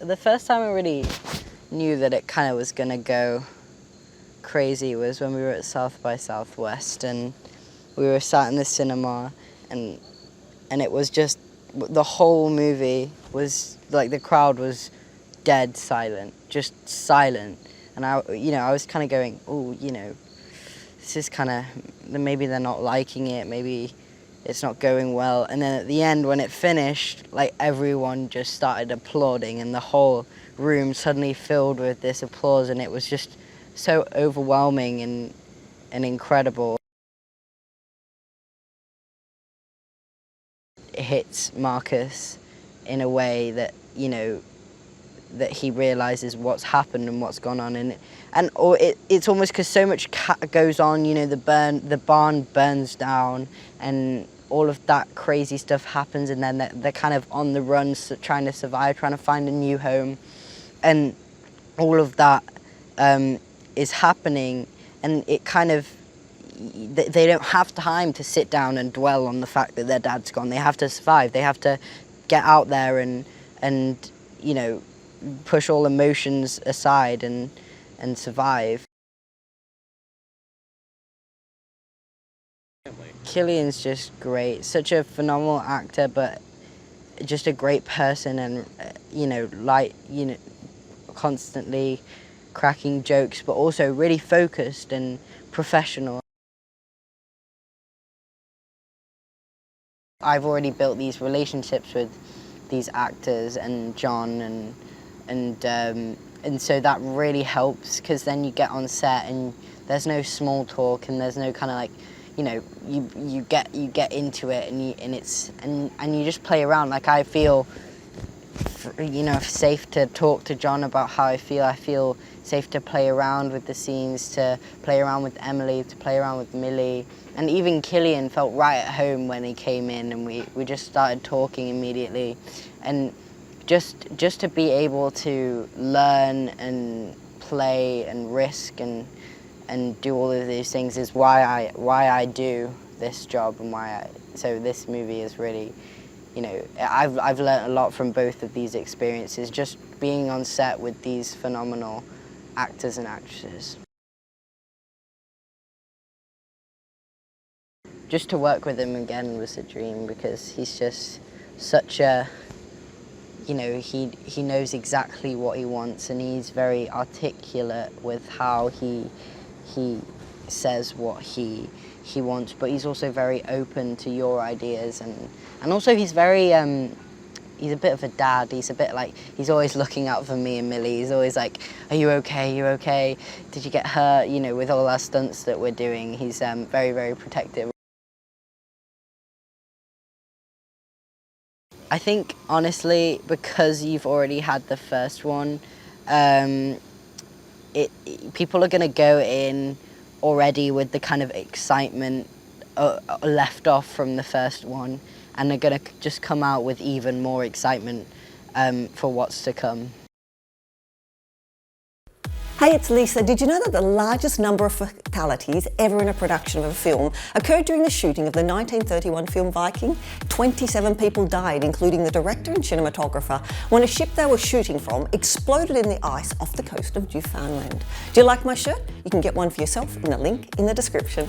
the first time I really knew that it kind of was going to go crazy was when we were at South by Southwest, and we were sat in the cinema, and it was just, the whole movie was like, the crowd was dead silent, just silent. And I was kind of going, oh, this is kind of, maybe they're not liking it, maybe it's not going well. And then at the end, when it finished, like, everyone just started applauding, and the whole room suddenly filled with this applause, and it was just so overwhelming and incredible. It hits Marcus in a way that, that he realizes what's happened and what's gone on, and it's almost because so much goes on. The barn burns down, and all of that crazy stuff happens, and then they're kind of on the run, trying to survive, trying to find a new home, and all of that is happening, and it kind of, they don't have time to sit down and dwell on the fact that their dad's gone. They have to survive. They have to get out there and push all emotions aside and survive. Cillian's just great. Such a phenomenal actor, but just a great person, and constantly cracking jokes, but also really focused and professional. I've already built these relationships with these actors and John, and so that really helps, because then you get on set and there's no small talk, and there's no kind of like, you get into it, and you just play around. Like, I feel safe to talk to John about how I feel safe to play around with the scenes, to play around with Emily, to play around with Millie. And even Cillian felt right at home when he came in, and we just started talking immediately. And just to be able to learn and play and risk and do all of these things is why I do this job, and so this movie is really, I've learned a lot from both of these experiences, just being on set with these phenomenal actors and actresses. Just to work with him again was a dream, because he's just such a, he knows exactly what he wants, and he's very articulate with how he says what he wants, but he's also very open to your ideas, and also he's very, he's a bit of a dad. He's a bit like, he's always looking out for me and Millie. He's always like, are you okay? You okay? Did you get hurt? With all our stunts that we're doing, he's very, very protective. I think, honestly, because you've already had the first one, people are going to go in already with the kind of excitement left off from the first one, and they're going to just come out with even more excitement for what's to come. Hey, it's Lisa. Did you know that the largest number of fatalities ever in a production of a film occurred during the shooting of the 1931 film Viking? 27 people died, including the director and cinematographer, when a ship they were shooting from exploded in the ice off the coast of Newfoundland. Do you like my shirt? You can get one for yourself in the link in the description.